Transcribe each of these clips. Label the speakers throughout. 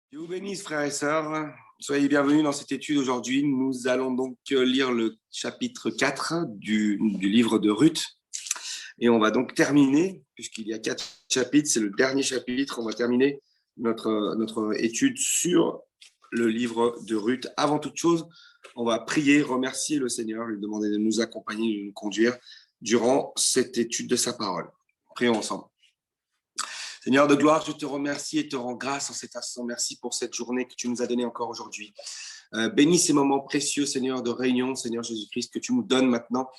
Speaker 1: Dieu vous bénisse, frères et sœurs. Soyez bienvenus dans cette étude aujourd'hui. Nous allons donc lire le chapitre 4 du livre de Ruth. Et on va donc terminer, puisqu'il y a 4 chapitres, c'est le dernier chapitre, on va terminer notre étude sur le livre de Ruth. Avant toute chose, on va prier, remercier le Seigneur, lui demander de nous accompagner, de nous conduire durant cette étude de sa parole. Prions ensemble. Seigneur de gloire, je te remercie et te rends grâce en cet instant. Merci pour cette journée que tu nous as donnée encore aujourd'hui. Bénis ces moments précieux, Seigneur, de réunion, Seigneur Jésus-Christ, que tu nous donnes maintenant.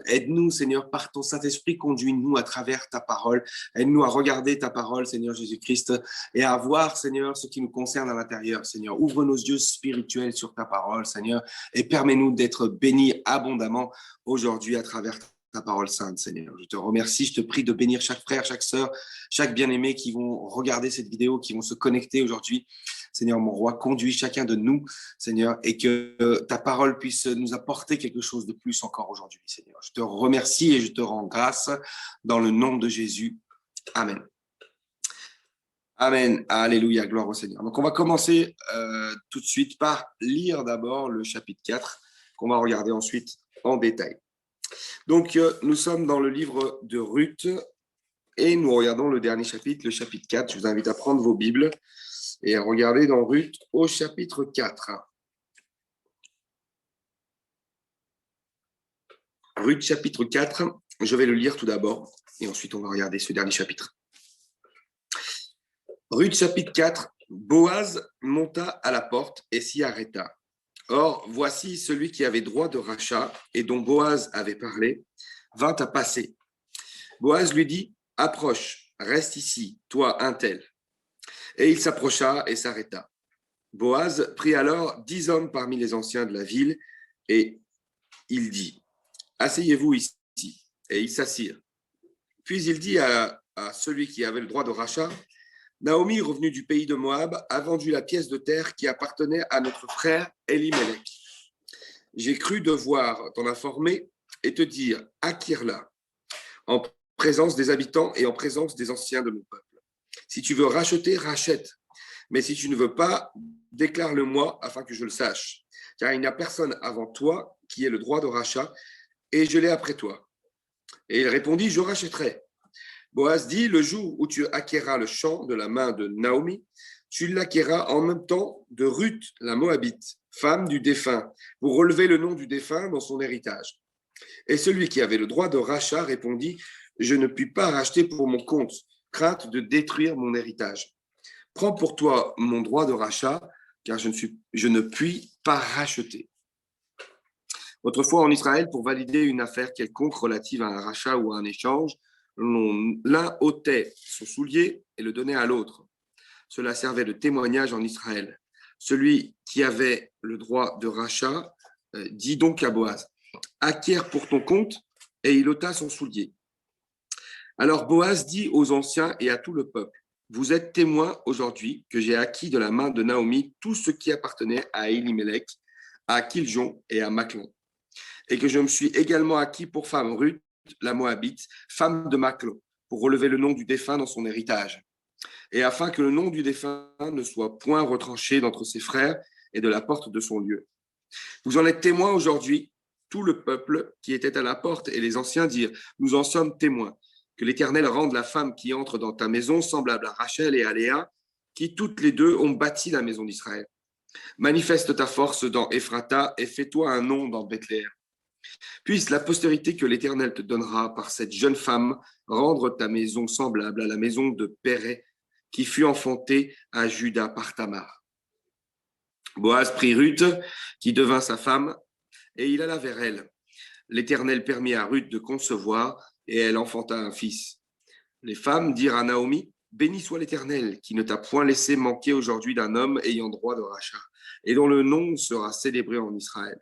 Speaker 1: Aide-nous, Seigneur, par ton Saint-Esprit, conduis-nous à travers ta parole. Aide-nous à regarder ta parole, Seigneur Jésus-Christ, et à voir, Seigneur, ce qui nous concerne à l'intérieur, Seigneur. Ouvre nos yeux spirituels sur ta parole, Seigneur, et permets-nous d'être bénis abondamment aujourd'hui à travers ta parole sainte, Seigneur. Je te remercie, je te prie de bénir chaque frère, chaque sœur, chaque bien-aimé qui vont regarder cette vidéo, qui vont se connecter aujourd'hui. Seigneur, mon roi, conduis chacun de nous, Seigneur, et que ta parole puisse nous apporter quelque chose de plus encore aujourd'hui, Seigneur. Je te remercie et je te rends grâce dans le nom de Jésus. Amen. Amen. Alléluia, gloire au Seigneur. Donc, on va commencer tout de suite par lire d'abord le chapitre 4, qu'on va regarder ensuite en détail. Donc, nous sommes dans le livre de Ruth et nous regardons le dernier chapitre, le chapitre 4. Je vous invite à prendre vos Bibles et à regarder dans Ruth au chapitre 4. Ruth chapitre 4, je vais le lire tout d'abord et ensuite on va regarder ce dernier chapitre. Ruth chapitre 4, Boaz monta à la porte et s'y arrêta. Or, voici celui qui avait droit de rachat et dont Boaz avait parlé, vint à passer. Boaz lui dit, « Approche, reste ici, toi un tel. » Et il s'approcha et s'arrêta. Boaz prit alors 10 hommes parmi les anciens de la ville et il dit, « Asseyez-vous ici. » Et ils s'assirent. Puis il dit à celui qui avait le droit de rachat, « Naomi, revenue du pays de Moab, a vendu la pièce de terre qui appartenait à notre frère Elimelech. J'ai cru devoir t'en informer et te dire, acquiers-la, en présence des habitants et en présence des anciens de mon peuple. Si tu veux racheter, rachète. Mais si tu ne veux pas, déclare-le-moi afin que je le sache. Car il n'y a personne avant toi qui ait le droit de rachat, et je l'ai après toi. » Et il répondit, « Je rachèterai. » Boaz dit, « Le jour où tu acquerras le champ de la main de Naomi, tu l'acquerras en même temps de Ruth, la Moabite, femme du défunt, pour relever le nom du défunt dans son héritage. » Et celui qui avait le droit de rachat répondit, « Je ne puis pas racheter pour mon compte, crainte de détruire mon héritage. Prends pour toi mon droit de rachat, car je ne puis pas racheter. » Autrefois, en Israël, pour valider une affaire quelconque relative à un rachat ou à un échange, l'un ôtait son soulier et le donnait à l'autre. Cela servait de témoignage en Israël. Celui qui avait le droit de rachat dit donc à Boaz, « Acquiers pour ton compte », et il ôta son soulier. Alors Boaz dit aux anciens et à tout le peuple, « Vous êtes témoins aujourd'hui que j'ai acquis de la main de Naomi tout ce qui appartenait à Elimelech, à Kiljon et à Machlon, et que je me suis également acquis pour femme Ruth, la Moabite, femme de Machlon, pour relever le nom du défunt dans son héritage, et afin que le nom du défunt ne soit point retranché d'entre ses frères et de la porte de son lieu. Vous en êtes témoins aujourd'hui, tout le peuple qui était à la porte et les anciens dirent, nous en sommes témoins, que l'Éternel rende la femme qui entre dans ta maison semblable à Rachel et à Léa, qui toutes les deux ont bâti la maison d'Israël. Manifeste ta force dans Ephrata et fais-toi un nom dans Bethléem. Puisse la postérité que l'Éternel te donnera par cette jeune femme rendre ta maison semblable à la maison de Pérez, qui fut enfantée à Juda par Tamar. » Boaz prit Ruth, qui devint sa femme, et il alla vers elle. L'Éternel permit à Ruth de concevoir, et elle enfanta un fils. Les femmes dirent à Naomi, « Béni soit l'Éternel, qui ne t'a point laissé manquer aujourd'hui d'un homme ayant droit de rachat, et dont le nom sera célébré en Israël.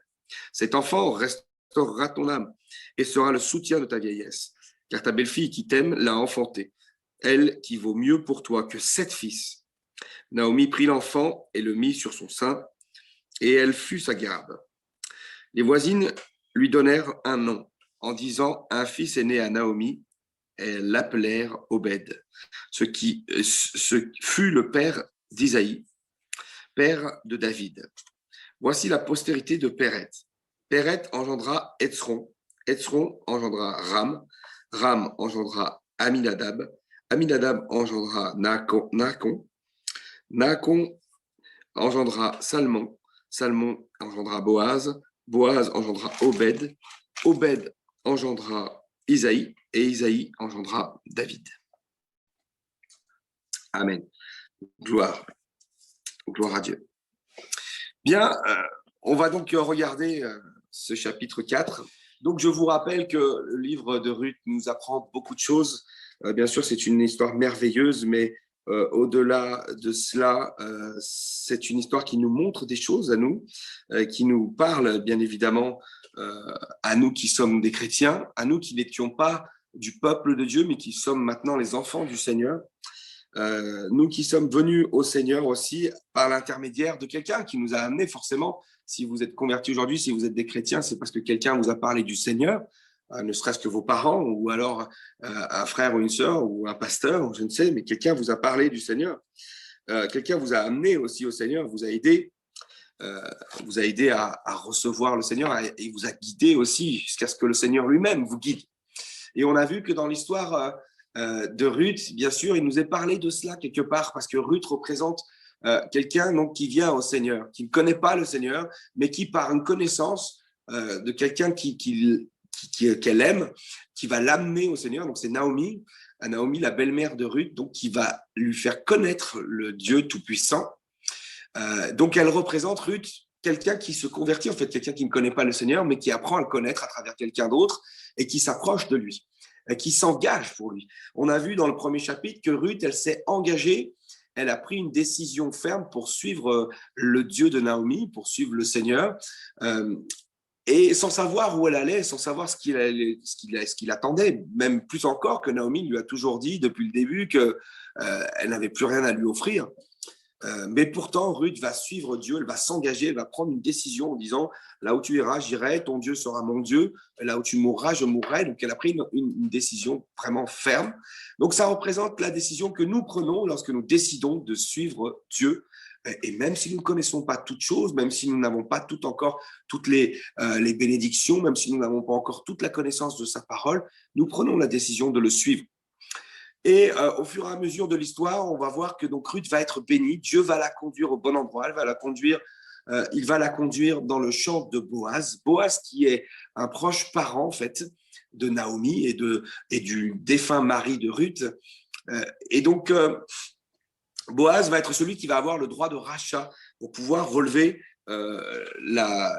Speaker 1: Cet enfant restaurera ton âme, et sera le soutien de ta vieillesse, car ta belle-fille qui t'aime l'a enfanté, elle qui vaut mieux pour toi que 7 fils. » Naomi prit l'enfant et le mit sur son sein, et elle fut sa garde. Les voisines lui donnèrent un nom, en disant « Un fils est né à Naomi », et elles l'appelèrent Obed, ce fut le père d'Isaïe. père de David. Voici la postérité de Péret. Péret engendra Hetzron. Hetzron engendra Ram. Ram engendra Aminadab. Aminadab engendra Naacon. Naacon engendra Salmon. Salmon engendra Boaz. Boaz engendra Obed. Obed engendra Isaïe. Et Isaïe engendra David. Amen. Gloire à Dieu. Bien, on va donc regarder ce chapitre 4. Donc, je vous rappelle que le livre de Ruth nous apprend beaucoup de choses. Bien sûr, c'est une histoire merveilleuse, mais au-delà de cela, c'est une histoire qui nous montre des choses à nous, qui nous parle bien évidemment à nous qui sommes des chrétiens, à nous qui n'étions pas du peuple de Dieu, mais qui sommes maintenant les enfants du Seigneur. Nous qui sommes venus au Seigneur aussi par l'intermédiaire de quelqu'un qui nous a amenés forcément. Si vous êtes convertis aujourd'hui, si vous êtes des chrétiens, c'est parce que quelqu'un vous a parlé du Seigneur, ne serait-ce que vos parents ou alors un frère ou une sœur ou un pasteur, je ne sais, mais quelqu'un vous a parlé du Seigneur. Quelqu'un vous a amené aussi au Seigneur, vous a aidé à recevoir le Seigneur et vous a guidé aussi jusqu'à ce que le Seigneur lui-même vous guide. Et on a vu que dans l'histoire de Ruth, bien sûr, il nous est parlé de cela quelque part, parce que Ruth représente quelqu'un donc, qui vient au Seigneur, qui ne connaît pas le Seigneur, mais qui, par une connaissance de quelqu'un qu'elle aime, qui va l'amener au Seigneur. Donc, c'est Naomi, la belle-mère de Ruth, donc, qui va lui faire connaître le Dieu Tout-Puissant. Donc, elle représente Ruth, quelqu'un qui se convertit, en fait, quelqu'un qui ne connaît pas le Seigneur, mais qui apprend à le connaître à travers quelqu'un d'autre et qui s'approche de lui, qui s'engage pour lui. On a vu dans le premier chapitre que Ruth, elle s'est engagée, elle a pris une décision ferme pour suivre le Dieu de Naomi, pour suivre le Seigneur, et sans savoir où elle allait, sans savoir ce qu'il attendait, même plus encore que Naomi lui a toujours dit depuis le début qu'elle n'avait plus rien à lui offrir. Mais pourtant, Ruth va suivre Dieu, elle va s'engager, elle va prendre une décision en disant « Là où tu iras, j'irai, ton Dieu sera mon Dieu, là où tu mourras, je mourrai ». Donc, elle a pris une décision vraiment ferme. Donc, ça représente la décision que nous prenons lorsque nous décidons de suivre Dieu. Et même si nous ne connaissons pas toutes choses, même si nous n'avons pas toutes les bénédictions, même si nous n'avons pas encore toute la connaissance de sa parole, nous prenons la décision de le suivre. Et au fur et à mesure de l'histoire, on va voir que donc Ruth va être bénie. Dieu va la conduire au bon endroit. Il va la conduire dans le champ de Boaz. Boaz qui est un proche parent en fait de Naomi et du défunt mari de Ruth. Et donc Boaz va être celui qui va avoir le droit de rachat pour pouvoir relever la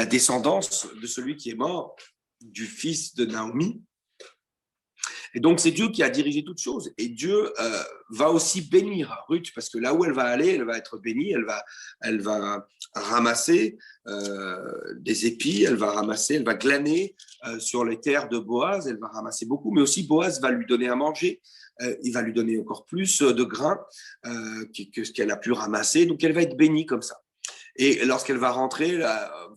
Speaker 1: descendance de celui qui est mort, du fils de Naomi. Et donc, c'est Dieu qui a dirigé toutes choses. Et Dieu va aussi bénir Ruth, parce que là où elle va aller, elle va être bénie, elle va ramasser des épis, elle va glaner sur les terres de Boaz, elle va ramasser beaucoup, mais aussi Boaz va lui donner à manger, il va lui donner encore plus de grains que ce qu'elle a pu ramasser, donc elle va être bénie comme ça. Et lorsqu'elle va rentrer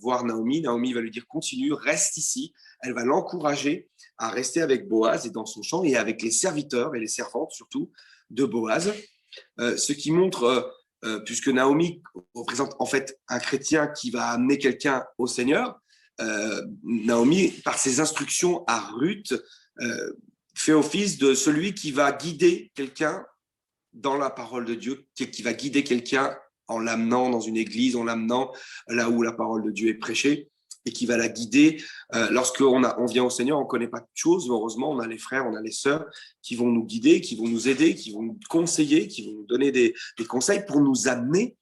Speaker 1: voir Naomi va lui dire « Continue, reste ici ». Elle va l'encourager à rester avec Boaz et dans son champ et avec les serviteurs et les servantes surtout de Boaz. Ce qui montre, puisque Naomi représente en fait un chrétien qui va amener quelqu'un au Seigneur, Naomi, par ses instructions à Ruth, fait office de celui qui va guider quelqu'un dans la parole de Dieu, qui va guider quelqu'un en l'amenant dans une église, en l'amenant là où la parole de Dieu est prêchée, et qui va la guider. Lorsqu'on vient au Seigneur, on ne connaît pas de choses. Heureusement, on a les frères, on a les sœurs qui vont nous guider, qui vont nous aider, qui vont nous conseiller, qui vont nous donner des conseils pour nous amener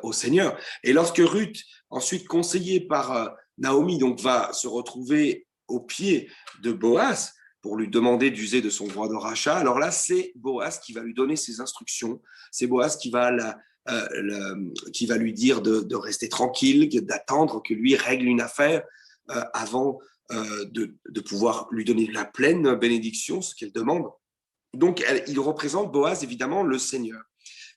Speaker 1: au Seigneur. Et lorsque Ruth, ensuite conseillée par Naomi, donc, va se retrouver au pied de Boaz pour lui demander d'user de son droit de rachat, alors là, c'est Boaz qui va lui donner ses instructions. C'est Boaz qui va lui dire de rester tranquille, d'attendre que lui règle une affaire avant de pouvoir lui donner la pleine bénédiction, ce qu'elle demande. Donc, il représente Boaz, évidemment, le Seigneur.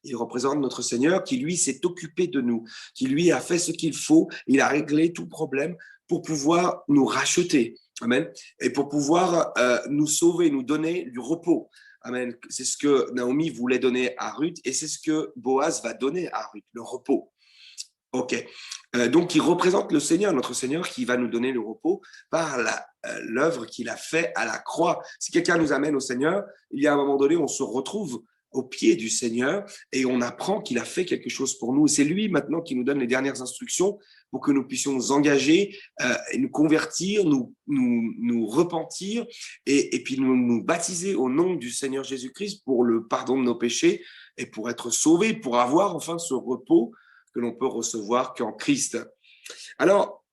Speaker 1: Il représente notre Seigneur qui, lui, s'est occupé de nous, qui, lui, a fait ce qu'il faut. Il a réglé tout problème pour pouvoir nous racheter. Amen. Et pour pouvoir nous sauver, nous donner du repos. Amen. C'est ce que Naomi voulait donner à Ruth et c'est ce que Boaz va donner à Ruth, le repos. Ok. Donc, il représente le Seigneur, notre Seigneur, qui va nous donner le repos par l'œuvre qu'il a fait à la croix. Si quelqu'un nous amène au Seigneur, il y a un moment donné, on se retrouve au pied du Seigneur et on apprend qu'il a fait quelque chose pour nous. C'est lui maintenant qui nous donne les dernières instructions pour que nous puissions nous engager, et nous convertir, nous repentir et puis nous baptiser au nom du Seigneur Jésus-Christ pour le pardon de nos péchés et pour être sauvés, pour avoir enfin ce repos que l'on peut recevoir qu'en Christ. Alors,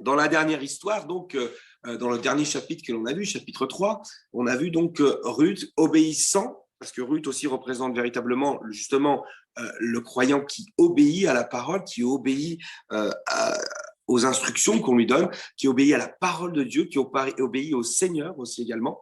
Speaker 1: dans la dernière histoire, donc, dans le dernier chapitre que l'on a vu, chapitre 3, on a vu donc Ruth obéissant, parce que Ruth aussi représente véritablement, justement, le croyant qui obéit à la parole, qui obéit aux instructions qu'on lui donne, qui obéit à la parole de Dieu, qui obéit au Seigneur aussi également.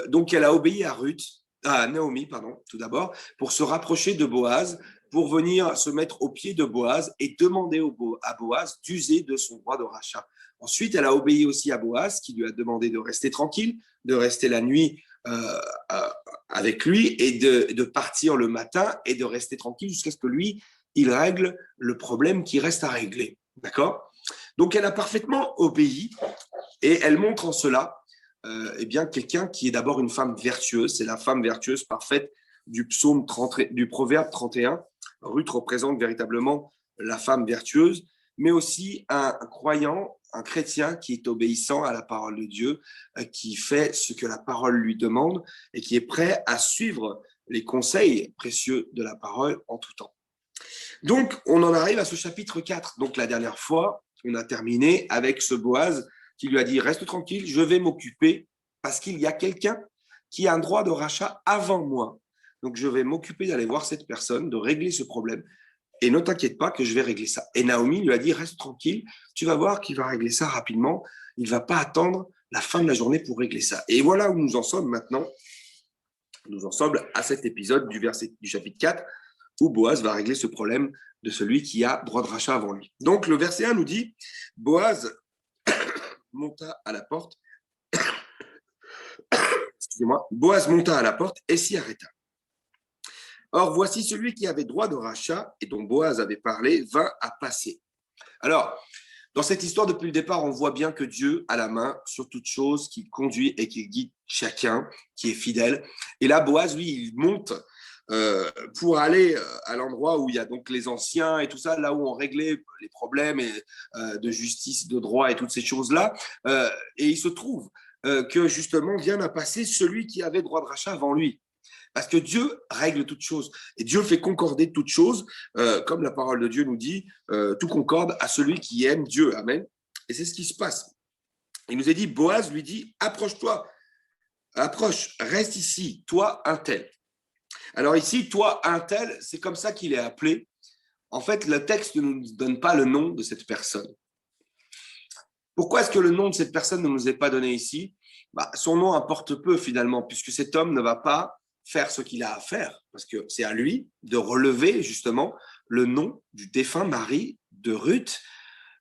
Speaker 1: Donc, elle a obéi à Naomi, pardon, tout d'abord, pour se rapprocher de Boaz, pour venir se mettre au pied de Boaz et demander à Boaz d'user de son droit de rachat. Ensuite, elle a obéi aussi à Boaz, qui lui a demandé de rester tranquille, de rester la nuit avec lui et de partir le matin et de rester tranquille jusqu'à ce que lui, il règle le problème qui reste à régler. D'accord ? Donc, elle a parfaitement obéi et elle montre en cela eh bien, quelqu'un qui est d'abord une femme vertueuse. C'est la femme vertueuse parfaite du psaume 30, du proverbe 31. Ruth représente véritablement la femme vertueuse, mais aussi un croyant, un chrétien qui est obéissant à la parole de Dieu, qui fait ce que la parole lui demande et qui est prêt à suivre les conseils précieux de la parole en tout temps. Donc, on en arrive à ce chapitre 4. Donc, la dernière fois, on a terminé avec ce Boaz qui lui a dit « Reste tranquille, je vais m'occuper parce qu'il y a quelqu'un qui a un droit de rachat avant moi. Donc, je vais m'occuper d'aller voir cette personne, de régler ce problème. Et ne t'inquiète pas que je vais régler ça. » Et Naomi lui a dit « Reste tranquille, tu vas voir qu'il va régler ça rapidement. Il ne va pas attendre la fin de la journée pour régler ça. » Et voilà où nous en sommes maintenant. Nous en sommes à cet épisode du chapitre 4 où Boaz va régler ce problème de celui qui a droit de rachat avant lui. Donc, le verset 1 nous dit « Boaz monta à la porte. » Excusez-moi. Boaz monta à la porte et s'y arrêta. Or, voici celui qui avait droit de rachat et dont Boaz avait parlé vint à passer. Alors, dans cette histoire, depuis le départ, on voit bien que Dieu a la main sur toute chose, qui conduit et qui guide chacun, qui est fidèle. Et là, Boaz, lui, il monte pour aller à l'endroit où il y a donc les anciens et tout ça, là où on réglait les problèmes de justice, de droit et toutes ces choses-là. Et il se trouve que justement vient à passer celui qui avait droit de rachat avant lui. Parce que Dieu règle toutes choses. Et Dieu fait concorder toutes choses, comme la parole de Dieu nous dit, tout concorde à celui qui aime Dieu. Amen. Et c'est ce qui se passe. Il nous est dit, Boaz lui dit, approche-toi, approche, reste ici, toi un tel. Alors ici, toi un tel, c'est comme ça qu'il est appelé. En fait, le texte ne nous donne pas le nom de cette personne. Pourquoi est-ce que le nom de cette personne ne nous est pas donné ici ? Son nom importe peu finalement, puisque cet homme ne va pas faire ce qu'il a à faire, parce que c'est à lui de relever justement le nom du défunt mari de Ruth.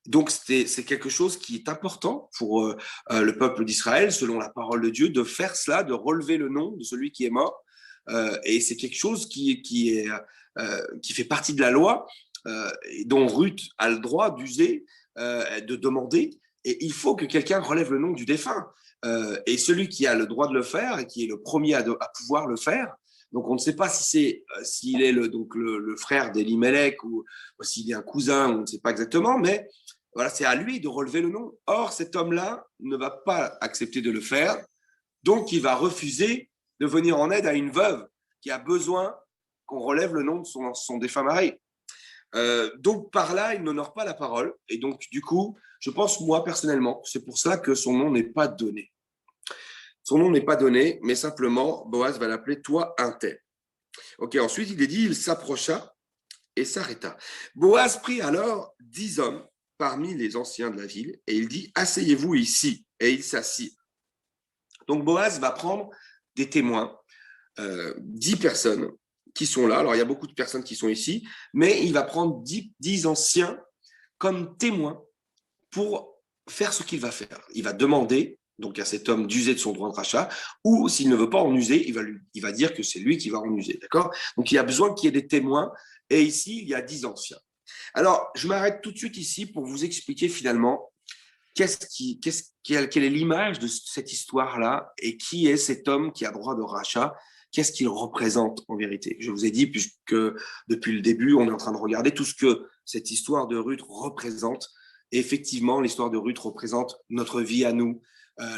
Speaker 1: Donc c'est quelque chose qui est important pour le peuple d'Israël, selon la parole de Dieu, de faire cela, de relever le nom de celui qui est mort. Et c'est quelque chose qui fait partie de la loi, dont Ruth a le droit d'user, de demander. Et il faut que quelqu'un relève le nom du défunt. Et celui qui a le droit de le faire et qui est le premier à pouvoir le faire, donc on ne sait pas s'il est le frère d'Elimelech ou s'il est un cousin, on ne sait pas exactement, mais voilà, c'est à lui de relever le nom. Or, cet homme-là ne va pas accepter de le faire, donc il va refuser de venir en aide à une veuve qui a besoin qu'on relève le nom de son défunt mari. Donc par là, il n'honore pas la parole. Et donc du coup, je pense moi personnellement, c'est pour ça que son nom n'est pas donné. Son nom n'est pas donné, mais simplement, Boaz va l'appeler toi un tel. Ok, ensuite il est dit, il s'approcha et s'arrêta. Boaz prit alors 10 hommes parmi les anciens de la ville et il dit, asseyez-vous ici. Et il s'assit. Donc Boaz va prendre des témoins, 10 personnes qui sont là. Alors, il y a beaucoup de personnes qui sont ici, mais il va prendre 10 anciens comme témoins pour faire ce qu'il va faire. Il va demander donc à cet homme d'user de son droit de rachat, ou s'il ne veut pas en user, il va dire que c'est lui qui va en user, d'accord? Donc il y a besoin qu'il y ait des témoins, et ici, il y a 10 anciens. Alors, je m'arrête tout de suite ici pour vous expliquer finalement quelle est l'image de cette histoire-là et qui est cet homme qui a droit de rachat. Qu'est-ce qu'il représente en vérité? Je vous ai dit, puisque depuis le début, on est en train de regarder tout ce que cette histoire de Ruth représente. Et effectivement, l'histoire de Ruth représente notre vie à nous.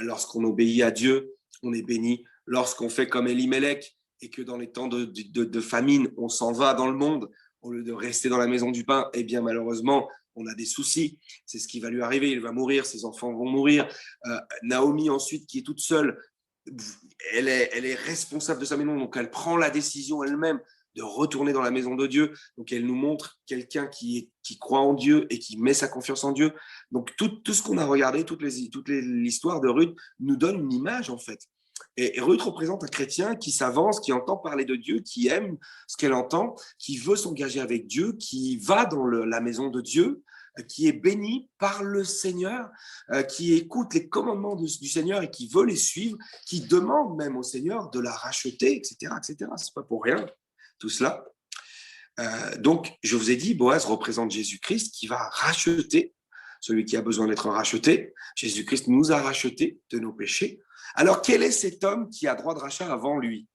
Speaker 1: Lorsqu'on obéit à Dieu, on est béni. Lorsqu'on fait comme Elimelech et que dans les temps de famine, on s'en va dans le monde, au lieu de rester dans la maison du pain, eh bien malheureusement, on a des soucis. C'est ce qui va lui arriver. Il va mourir, ses enfants vont mourir. Naomi, ensuite, qui est toute seule, elle est responsable de sa maison, donc elle prend la décision elle-même de retourner dans la maison de Dieu. Donc elle nous montre quelqu'un qui croit en Dieu et qui met sa confiance en Dieu. Donc tout ce qu'on a regardé, l'histoire de Ruth nous donne une image en fait. Et Ruth représente un chrétien qui s'avance, qui entend parler de Dieu, qui aime ce qu'elle entend, qui veut s'engager avec Dieu, qui va dans la maison de Dieu, qui est béni par le Seigneur, qui écoute les commandements du Seigneur et qui veut les suivre, qui demande même au Seigneur de la racheter, etc., etc. C'est pas pour rien tout cela. Donc, je vous ai dit, Boaz représente Jésus-Christ qui va racheter celui qui a besoin d'être racheté. Jésus-Christ nous a rachetés de nos péchés. Alors, quel est cet homme qui a droit de rachat avant lui?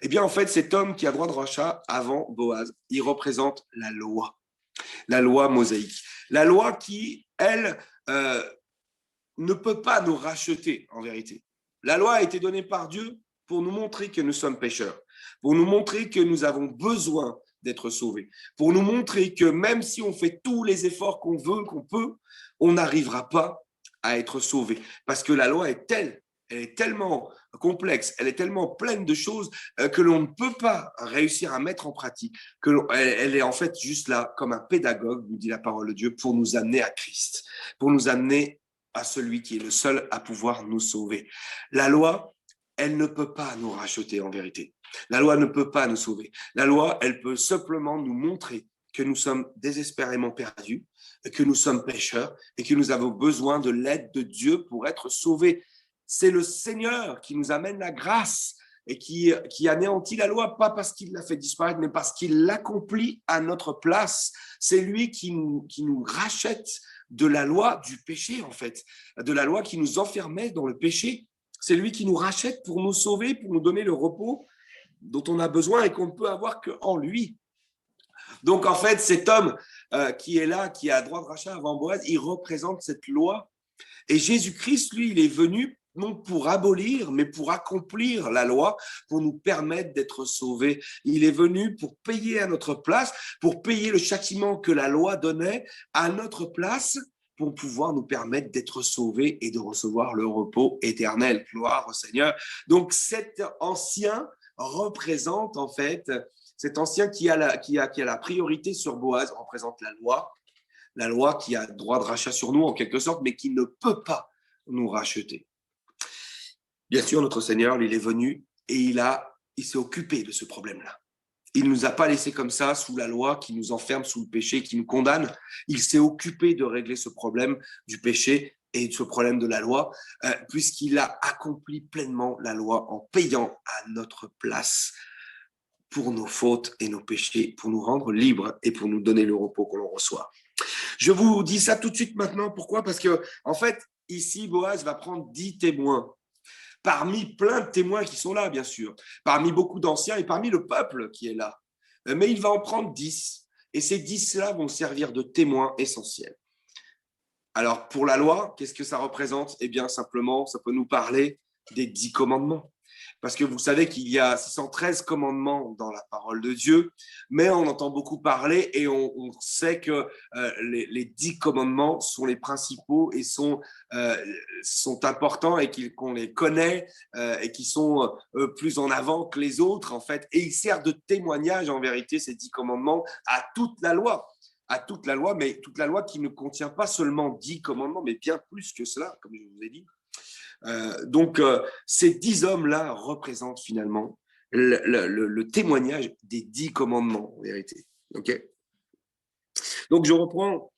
Speaker 1: Eh bien, en fait, cet homme qui a droit de rachat avant Boaz, il représente la loi mosaïque. La loi qui, elle, ne peut pas nous racheter, en vérité. La loi a été donnée par Dieu pour nous montrer que nous sommes pécheurs, pour nous montrer que nous avons besoin d'être sauvés, pour nous montrer que même si on fait tous les efforts qu'on veut, qu'on peut, on n'arrivera pas à être sauvé. Parce que la loi est telle, elle est tellement complexe, elle est tellement pleine de choses que l'on ne peut pas réussir à mettre en pratique, elle est en fait juste là comme un pédagogue, nous dit la parole de Dieu, pour nous amener à Christ, pour nous amener à celui qui est le seul à pouvoir nous sauver. La loi, elle ne peut pas nous racheter en vérité. La loi ne peut pas nous sauver. La loi, elle peut simplement nous montrer que nous sommes désespérément perdus, que nous sommes pécheurs et que nous avons besoin de l'aide de Dieu pour être sauvés. C'est le Seigneur qui nous amène la grâce et qui anéantit la loi, pas parce qu'il l'a fait disparaître, mais parce qu'il l'accomplit à notre place. C'est lui qui nous rachète de la loi du péché, en fait, de la loi qui nous enfermait dans le péché. C'est lui qui nous rachète pour nous sauver, pour nous donner le repos dont on a besoin et qu'on ne peut avoir qu'en lui. Donc, en fait, cet homme qui est là, qui a droit de rachat avant Boaz, il représente cette loi. Et Jésus-Christ, lui, il est venu non pour abolir, mais pour accomplir la loi, pour nous permettre d'être sauvés. Il est venu pour payer à notre place, pour payer le châtiment que la loi donnait à notre place, pour pouvoir nous permettre d'être sauvés et de recevoir le repos éternel. Gloire au Seigneur. Donc cet ancien représente en fait, cet ancien qui a la priorité sur Boaz, représente la loi qui a droit de rachat sur nous en quelque sorte, mais qui ne peut pas nous racheter. Bien sûr, notre Seigneur, il est venu et il s'est occupé de ce problème-là. Il ne nous a pas laissés comme ça sous la loi qui nous enferme, sous le péché, qui nous condamne. Il s'est occupé de régler ce problème du péché et de ce problème de la loi, puisqu'il a accompli pleinement la loi en payant à notre place pour nos fautes et nos péchés, pour nous rendre libres et pour nous donner le repos que l'on reçoit. Je vous dis ça tout de suite maintenant. Pourquoi? Parce que, en fait, ici, Boaz va prendre 10 témoins. Parmi plein de témoins qui sont là, bien sûr. Parmi beaucoup d'anciens et parmi le peuple qui est là. Mais il va en prendre 10. Et ces 10-là vont servir de témoins essentiels. Alors, pour la loi, qu'est-ce que ça représente? Eh bien, simplement, ça peut nous parler des 10 commandements. Parce que vous savez qu'il y a 613 commandements dans la parole de Dieu, mais on entend beaucoup parler et on sait que les 10 commandements sont les principaux et sont importants et qu'on les connaît et qui sont plus en avant que les autres, en fait. Et ils servent de témoignage, en vérité, ces 10 commandements, à toute la loi. À toute la loi, mais toute la loi qui ne contient pas seulement 10 commandements, mais bien plus que cela, comme je vous ai dit. Donc, ces 10 hommes-là représentent finalement le témoignage des 10 commandements, en vérité. Okay. Donc, je reprends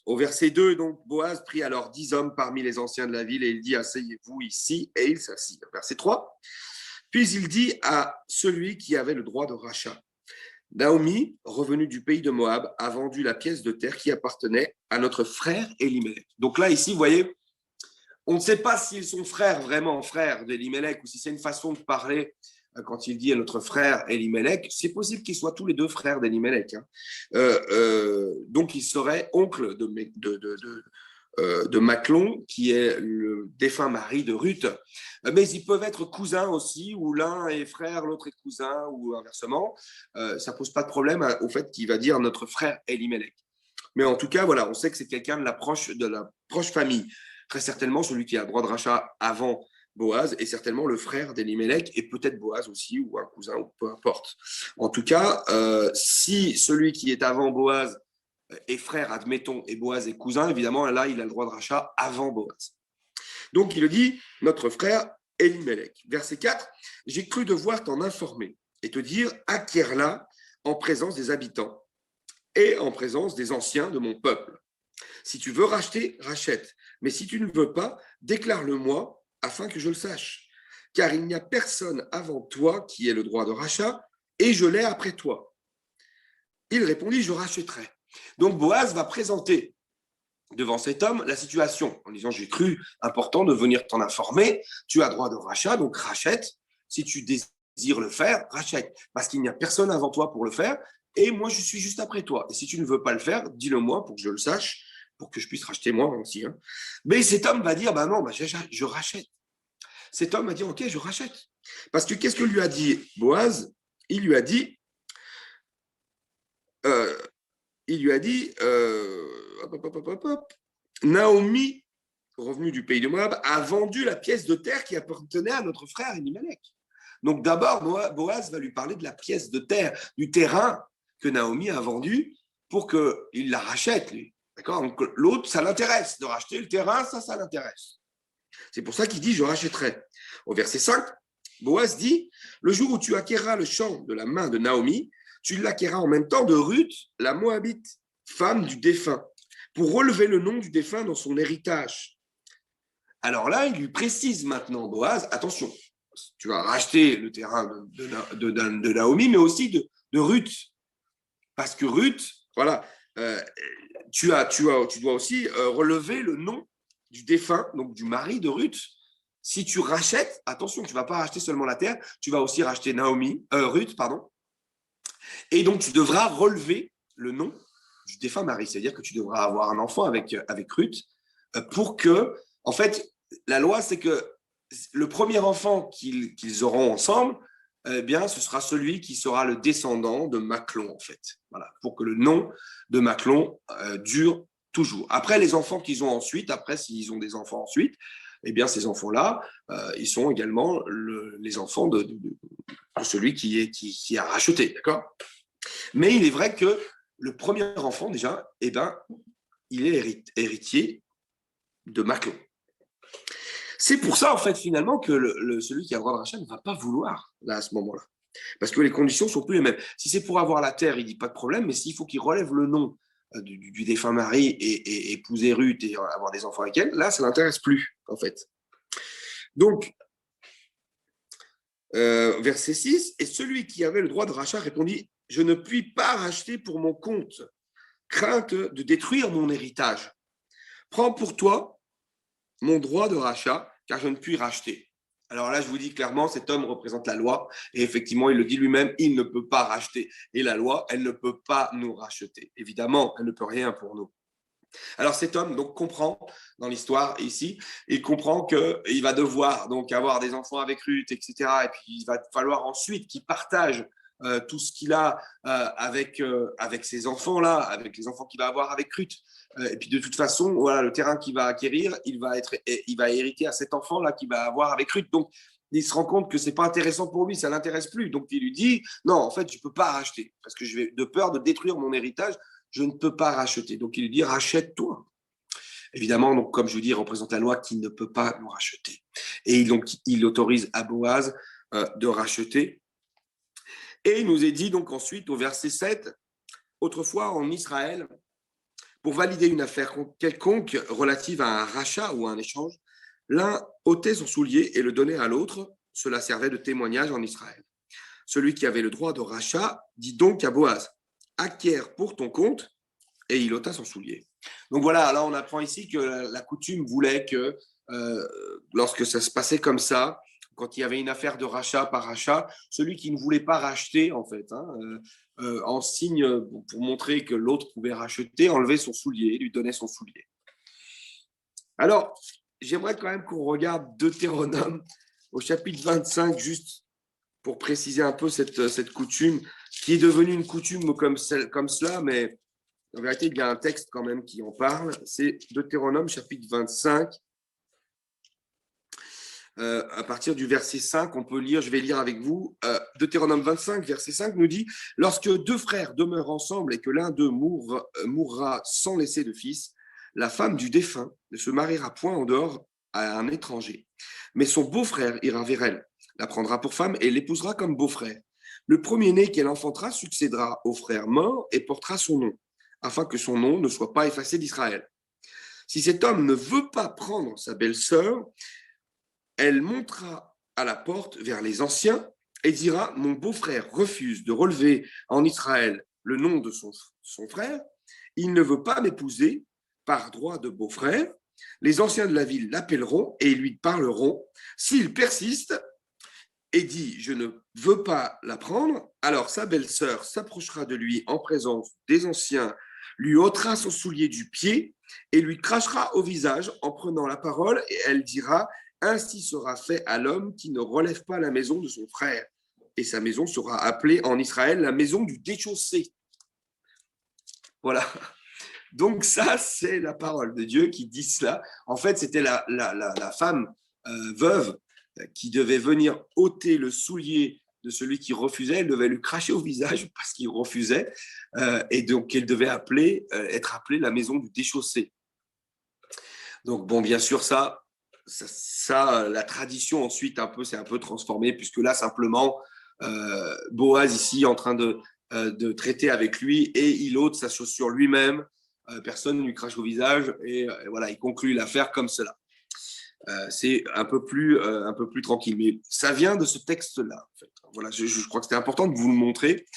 Speaker 1: au verset 2. Donc, Boaz prit alors 10 hommes parmi les anciens de la ville et il dit, asseyez-vous ici, et il s'assit. Verset 3. Puis il dit à celui qui avait le droit de rachat, Naomi, revenue du pays de Moab, a vendu la pièce de terre qui appartenait à notre frère Elimelech. Donc là, ici, vous voyez, on ne sait pas s'ils sont frères, vraiment frères d'Elimelech, ou si c'est une façon de parler quand il dit à notre frère Elimelech. C'est possible qu'ils soient tous les deux frères d'Elimelech. Hein. Donc, il serait oncle de Machlon, qui est le défunt mari de Ruth. Mais ils peuvent être cousins aussi, ou l'un est frère, l'autre est cousin, ou inversement. Ça ne pose pas de problème au fait qu'il va dire notre frère Elimelech. Mais en tout cas, voilà, on sait que c'est quelqu'un de la proche famille. Très certainement celui qui a le droit de rachat avant Boaz est certainement le frère d'Elimelech et peut-être Boaz aussi, ou un cousin, ou peu importe. En tout cas, si celui qui est avant Boaz est frère, admettons, et Boaz est cousin, évidemment, là, il a le droit de rachat avant Boaz. Donc, il le dit, notre frère Elimelech. Verset 4, j'ai cru devoir t'en informer et te dire, acquiers-la en présence des habitants et en présence des anciens de mon peuple. Si tu veux racheter, rachète. Mais si tu ne veux pas, déclare-le-moi afin que je le sache. Car il n'y a personne avant toi qui ait le droit de rachat, et je l'ai après toi. Il répondit, je rachèterai. Donc Boaz va présenter devant cet homme la situation en disant, j'ai cru important de venir t'en informer, tu as droit de rachat, donc rachète. Si tu désires le faire, rachète. Parce qu'il n'y a personne avant toi pour le faire, et moi je suis juste après toi. Et si tu ne veux pas le faire, dis-le-moi pour que je le sache, pour que je puisse racheter moi aussi. Hein. Mais cet homme va dire, non, je rachète. Cet homme va dire, ok, je rachète. Parce que qu'est-ce que lui a dit Boaz? Il lui a dit, Naomi, revenue du pays de Moab, a vendu la pièce de terre qui appartenait à notre frère Elimelech. Donc d'abord, Boaz va lui parler de la pièce de terre, du terrain que Naomi a vendu pour qu'il la rachète, lui. D'accord. Donc l'autre, ça l'intéresse de racheter le terrain, ça l'intéresse. C'est pour ça qu'il dit, je rachèterai. Au verset 5, Boaz dit, le jour où tu acquerras le champ de la main de Naomi, tu l'acquerras en même temps de Ruth, la Moabite, femme du défunt, pour relever le nom du défunt dans son héritage. Alors là, il lui précise maintenant, Boaz, attention, tu vas racheter le terrain de Naomi, mais aussi de Ruth. Parce que Ruth, voilà, tu dois aussi relever le nom du défunt, donc du mari de Ruth. Si tu rachètes, attention, tu ne vas pas racheter seulement la terre, tu vas aussi racheter Ruth, pardon. Et donc, tu devras relever le nom du défunt mari. C'est-à-dire que tu devras avoir un enfant avec Ruth pour que, en fait, la loi, c'est que le premier enfant qu'ils auront ensemble, eh bien, ce sera celui qui sera le descendant de Machlon, en fait. Voilà, pour que le nom de Machlon dure toujours. Après, les enfants qu'ils ont ensuite, après, s'ils ont des enfants ensuite, eh bien, ces enfants-là, ils sont également les enfants de celui qui a racheté, d'accord? Mais il est vrai que le premier enfant, déjà, eh ben, il est héritier de Machlon. C'est pour ça, en fait, finalement, que celui qui a le droit de rachat ne va pas vouloir, là, à ce moment-là. Parce que les conditions ne sont plus les mêmes. Si c'est pour avoir la terre, il ne dit pas de problème, mais s'il faut qu'il relève le nom du défunt mari et épouser Ruth et avoir des enfants avec elle, là, ça ne l'intéresse plus, en fait. Donc, verset 6, et celui qui avait le droit de rachat répondit, je ne puis pas racheter pour mon compte, crainte de détruire mon héritage. Prends pour toi mon droit de rachat, car je ne puis racheter. Alors là, je vous dis clairement, cet homme représente la loi, et effectivement, il le dit lui-même, il ne peut pas racheter. Et la loi, elle ne peut pas nous racheter. Évidemment, elle ne peut rien pour nous. Alors cet homme donc comprend dans l'histoire ici, il comprend qu'il va devoir donc avoir des enfants avec Ruth, etc. Et puis il va falloir ensuite qu'il partage tout ce qu'il a avec ses enfants là, avec les enfants qu'il va avoir avec Ruth. Et puis de toute façon, voilà, le terrain qu'il va acquérir, il va hériter à cet enfant là qu'il va avoir avec Ruth. Donc il se rend compte que c'est pas intéressant pour lui, ça l'intéresse plus. Donc il lui dit non, en fait, je peux pas racheter parce que je vais de peur de détruire mon héritage. Je ne peux pas racheter. Donc, il lui dit, rachète-toi. Évidemment, donc, comme je vous dis, il représente la loi qui ne peut pas nous racheter. Et donc, il autorise à Boaz de racheter. Et il nous est dit donc ensuite au verset 7, autrefois en Israël, pour valider une affaire quelconque relative à un rachat ou à un échange, l'un ôtait son soulier et le donnait à l'autre. Cela servait de témoignage en Israël. Celui qui avait le droit de rachat dit donc à Boaz, acquiert pour ton compte, et il ôta son soulier. Donc voilà, là on apprend ici que la coutume voulait que lorsque ça se passait comme ça, quand il y avait une affaire de rachat par rachat, celui qui ne voulait pas racheter, en fait, en signe pour montrer que l'autre pouvait racheter, enlevait son soulier, lui donnait son soulier. Alors, j'aimerais quand même qu'on regarde Deutéronome au chapitre 25, juste pour préciser un peu cette coutume, qui est devenue une coutume comme cela, mais en vérité, il y a un texte quand même qui en parle. C'est Deutéronome chapitre 25. À partir du verset 5, on peut lire, je vais lire avec vous, Deutéronome 25, verset 5 nous dit « Lorsque deux frères demeurent ensemble et que l'un d'eux mourra sans laisser de fils, la femme du défunt ne se mariera point en dehors à un étranger. Mais son beau-frère ira vers elle, la prendra pour femme et l'épousera comme beau-frère. Le premier-né qu'elle enfantera succédera au frère mort et portera son nom, afin que son nom ne soit pas effacé d'Israël. Si cet homme ne veut pas prendre sa belle-sœur, elle montera à la porte vers les anciens et dira, mon beau-frère refuse de relever en Israël le nom de son frère, il ne veut pas m'épouser par droit de beau-frère. Les anciens de la ville l'appelleront et lui parleront. S'il persiste et dit, je ne veux pas la prendre, alors sa belle-sœur s'approchera de lui en présence des anciens, lui ôtera son soulier du pied et lui crachera au visage en prenant la parole, et elle dira, ainsi sera fait à l'homme qui ne relève pas la maison de son frère. Et sa maison sera appelée en Israël la maison du déchaussé. Voilà. Donc ça, c'est la parole de Dieu qui dit cela. En fait, c'était la femme veuve qui devait venir ôter le soulier de celui qui refusait. Elle devait lui cracher au visage parce qu'il refusait. Et donc, elle devait être appelée la maison du déchaussé. Donc, bon, bien sûr, ça, la tradition ensuite s'est un peu transformée, puisque là, simplement, Boaz ici en train de traiter avec lui et il ôte sa chaussure lui-même. Personne ne lui crache au visage et voilà, il conclut l'affaire comme cela. C'est un peu plus tranquille, mais ça vient de ce texte-là. En fait. Voilà, je crois que c'était important de vous le montrer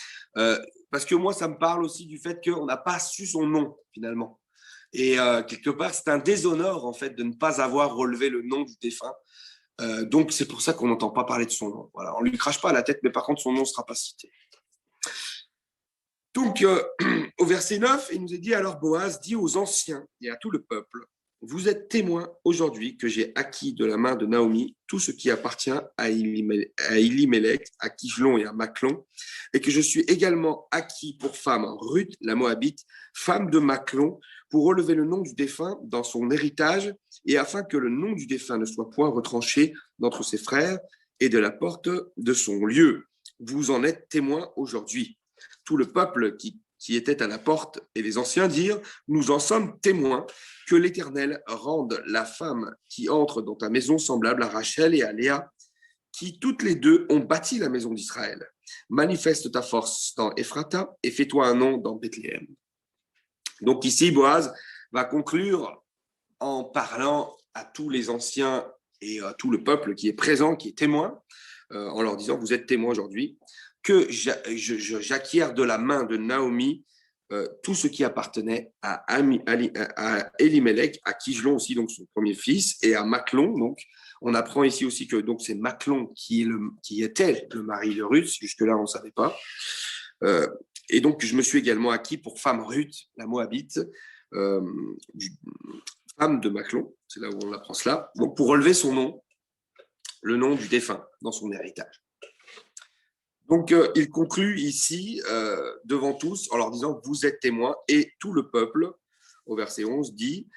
Speaker 1: parce que moi, ça me parle aussi du fait qu'on n'a pas su son nom finalement. Et quelque part, c'est un déshonneur en fait de ne pas avoir relevé le nom du défunt. Donc, c'est pour ça qu'on n'entend pas parler de son nom. Voilà, on ne lui crache pas à la tête, mais par contre, son nom ne sera pas cité. Donc, au verset 9, il nous est dit, alors Boaz dit aux anciens et à tout le peuple, vous êtes témoins aujourd'hui que j'ai acquis de la main de Naomi tout ce qui appartient à Elimelech, à Kijlon et à Maclon, et que je suis également acquis pour femme Ruth, la Moabite, femme de Maclon, pour relever le nom du défunt dans son héritage, et afin que le nom du défunt ne soit point retranché d'entre ses frères et de la porte de son lieu. Vous en êtes témoins aujourd'hui. Tout le peuple qui était à la porte et les anciens dirent, nous en sommes témoins, que l'Éternel rende la femme qui entre dans ta maison semblable à Rachel et à Léa, qui toutes les deux ont bâti la maison d'Israël. Manifeste ta force dans Ephrata et fais-toi un nom dans Bethléem. Donc ici, Boaz va conclure en parlant à tous les anciens et à tout le peuple qui est présent, qui est témoin, en leur disant, vous êtes témoins aujourd'hui, que j'acquiers de la main de Naomi tout ce qui appartenait à Elimelech, à Kijlon aussi, donc son premier fils, et à Maclon. Donc, on apprend ici aussi que donc, c'est Maclon qui était le mari de Ruth, jusque-là on ne savait pas. Et donc, je me suis également acquis pour femme Ruth, la Moabite, femme de Maclon, c'est là où on apprend cela, donc pour relever son nom, le nom du défunt dans son héritage. Donc, il conclut ici, devant tous, en leur disant, vous êtes témoins, et tout le peuple, au verset 11, dit,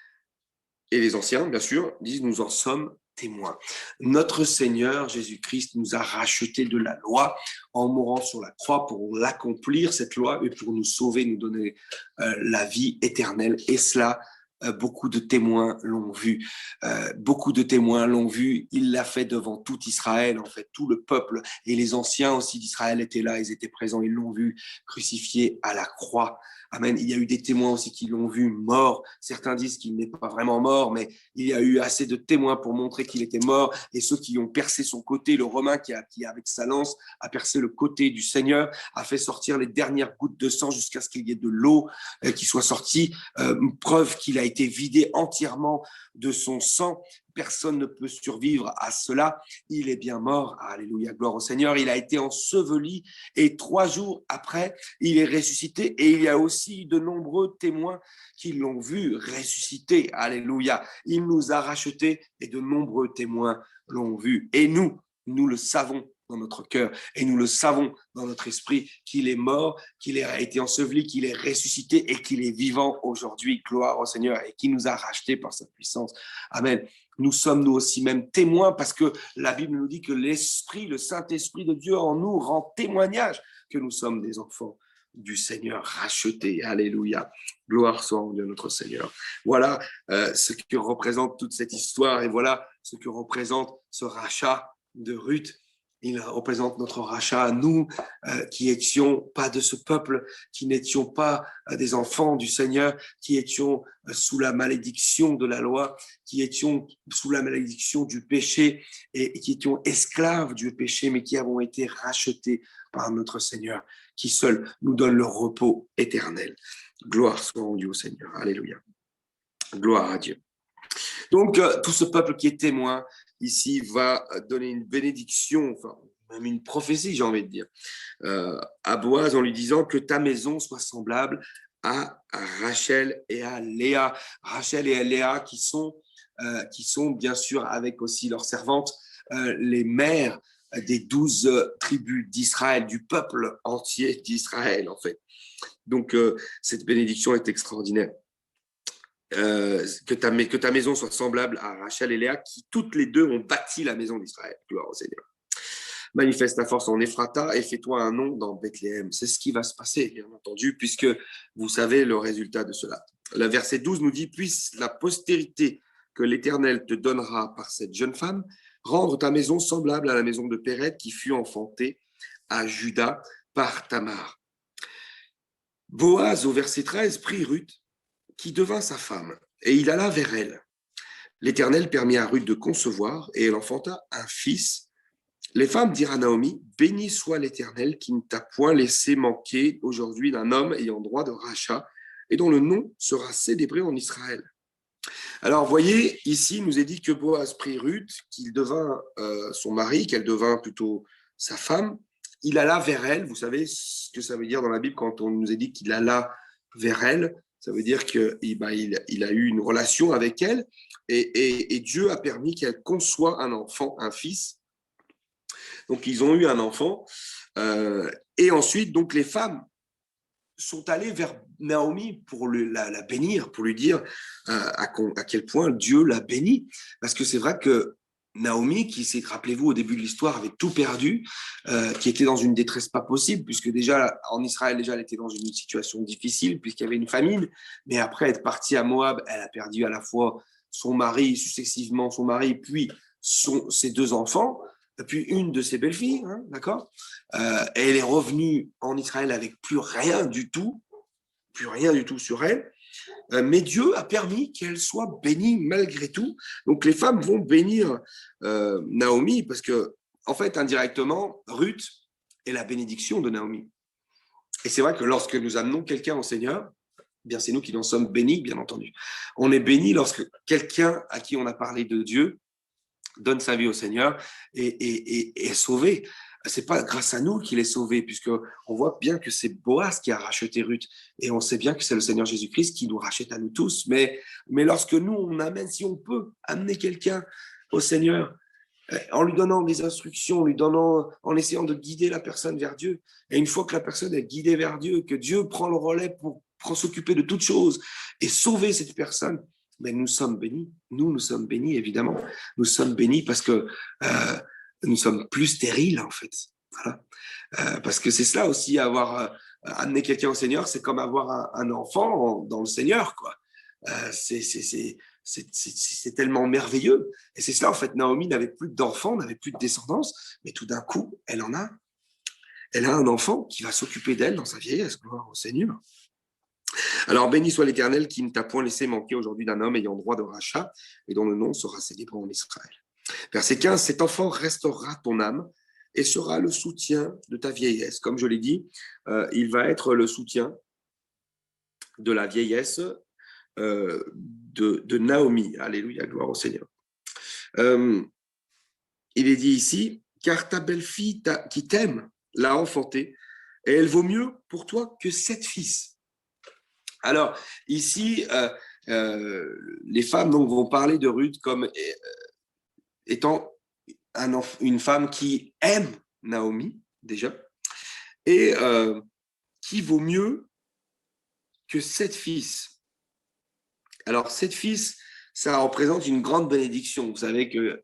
Speaker 1: et les anciens, bien sûr, disent, nous en sommes témoins. Notre Seigneur Jésus-Christ nous a rachetés de la loi en mourant sur la croix pour l'accomplir, cette loi, et pour nous sauver, nous donner la vie éternelle, et cela beaucoup de témoins l'ont vu. Beaucoup de témoins l'ont vu. Il l'a fait devant tout Israël, en fait, tout le peuple. Et les anciens aussi d'Israël étaient là, ils étaient présents, ils l'ont vu crucifié à la croix. Amen. Il y a eu des témoins aussi qui l'ont vu mort. Certains disent qu'il n'est pas vraiment mort, mais il y a eu assez de témoins pour montrer qu'il était mort. Et ceux qui ont percé son côté, le Romain qui, avec sa lance, a percé le côté du Seigneur, a fait sortir les dernières gouttes de sang jusqu'à ce qu'il y ait de l'eau qui soit sortie. Preuve qu'il a été vidé entièrement de son sang. Personne ne peut survivre à cela. Il est bien mort. Alléluia, gloire au Seigneur. Il a été enseveli et 3 jours après, il est ressuscité. Et il y a aussi de nombreux témoins qui l'ont vu ressusciter. Alléluia. Il nous a rachetés et de nombreux témoins l'ont vu. Et nous le savons dans notre cœur et nous le savons dans notre esprit qu'il est mort, qu'il a été enseveli, qu'il est ressuscité et qu'il est vivant aujourd'hui. Gloire au Seigneur et qui nous a rachetés par sa puissance. Amen. Nous sommes nous aussi même témoins parce que la Bible nous dit que l'Esprit, le Saint-Esprit de Dieu en nous rend témoignage que nous sommes des enfants du Seigneur rachetés. Alléluia. Gloire soit en Dieu notre Seigneur. Voilà ce que représente toute cette histoire et voilà ce que représente ce rachat de Ruth. Il représente notre rachat à nous qui étions pas de ce peuple, qui n'étions pas des enfants du Seigneur, qui étions sous la malédiction de la loi, qui étions sous la malédiction du péché et qui étions esclaves du péché, mais qui avons été rachetés par notre Seigneur, qui seul nous donne le repos éternel. Gloire soit rendue au Seigneur. Alléluia. Gloire à Dieu. Donc, tout ce peuple qui est témoin, ici, va donner une bénédiction, enfin, même une prophétie, j'ai envie de dire, à Boaz en lui disant que ta maison soit semblable à Rachel et à Léa. Rachel et Léa qui sont bien sûr, avec aussi leurs servantes, les mères des 12 tribus d'Israël, du peuple entier d'Israël, en fait. Donc, cette bénédiction est extraordinaire. Que ta maison soit semblable à Rachel et Léa, qui toutes les deux ont bâti la maison d'Israël. Gloire au Seigneur. Manifeste ta force en Ephrata et fais-toi un nom dans Bethléem. C'est ce qui va se passer, bien entendu, puisque vous savez le résultat de cela. Le verset 12 nous dit « Puisse la postérité que l'Éternel te donnera par cette jeune femme rendre ta maison semblable à la maison de Péret qui fut enfantée à Juda par Tamar. » Boaz, au verset 13, prit Ruth, qui devint sa femme, et il alla vers elle. L'Éternel permit à Ruth de concevoir, et elle enfanta un fils. Les femmes dirent à Naomi, « Béni soit l'Éternel qui ne t'a point laissé manquer aujourd'hui d'un homme ayant droit de rachat, et dont le nom sera célébré en Israël. » Alors, vous voyez, ici, il nous est dit que Boaz prit Ruth, qu'il devint son mari, qu'elle devint plutôt sa femme. Il alla vers elle. Vous savez ce que ça veut dire dans la Bible quand on nous a dit qu'il alla vers elle. Ça veut dire qu'il a eu une relation avec elle et Dieu a permis qu'elle conçoive un enfant, un fils. Donc, ils ont eu un enfant. Et ensuite, donc, les femmes sont allées vers Naomi pour la bénir, pour lui dire à quel point Dieu l'a bénie. Parce que c'est vrai que Naomi, qui, rappelez-vous, au début de l'histoire, avait tout perdu, qui était dans une détresse pas possible, puisque déjà, en Israël, déjà, elle était dans une situation difficile, puisqu'il y avait une famine. Mais après être partie à Moab, elle a perdu à la fois son mari, successivement son mari, puis ses 2 enfants, puis une de ses belles-filles, hein, d'accord. Et elle est revenue en Israël avec plus rien du tout sur elle. Mais Dieu a permis qu'elle soit bénie malgré tout. Donc les femmes vont bénir Naomi parce que, en fait, indirectement, Ruth est la bénédiction de Naomi. Et c'est vrai que lorsque nous amenons quelqu'un au Seigneur, eh bien c'est nous qui en sommes bénis, bien entendu. On est bénis lorsque quelqu'un à qui on a parlé de Dieu donne sa vie au Seigneur et est sauvé. C'est pas grâce à nous qu'il est sauvé, puisque on voit bien que c'est Boaz qui a racheté Ruth, et on sait bien que c'est le Seigneur Jésus-Christ qui nous rachète à nous tous. Mais lorsque nous, on amène, si on peut amener quelqu'un au Seigneur, en lui donnant des instructions, en essayant de guider la personne vers Dieu, et une fois que la personne est guidée vers Dieu, que Dieu prend le relais pour s'occuper de toutes choses et sauver cette personne, mais nous sommes bénis. Nous sommes bénis, évidemment. Nous sommes bénis parce que nous sommes plus stériles, en fait. Voilà. Parce que c'est cela aussi, amener quelqu'un au Seigneur, c'est comme avoir un enfant dans le Seigneur, quoi. C'est tellement merveilleux. Et c'est cela, en fait, Naomi n'avait plus d'enfants, n'avait plus de descendance, mais tout d'un coup, elle en a. Elle a un enfant qui va s'occuper d'elle dans sa vieillesse, gloire au Seigneur. Alors, béni soit l'Éternel qui ne t'a point laissé manquer aujourd'hui d'un homme ayant droit de rachat et dont le nom sera célébré en Israël. Verset 15, cet enfant restaurera ton âme et sera le soutien de ta vieillesse. Comme je l'ai dit, il va être le soutien de la vieillesse de Naomi. Alléluia, gloire au Seigneur. Il est dit ici, car ta belle-fille qui t'aime l'a enfantée, et elle vaut mieux pour toi que 7 fils. Alors, ici, les femmes donc, vont parler de Ruth comme étant une femme qui aime Naomi, déjà, et qui vaut mieux que 7 fils. Alors, 7 fils, ça représente une grande bénédiction. Vous savez que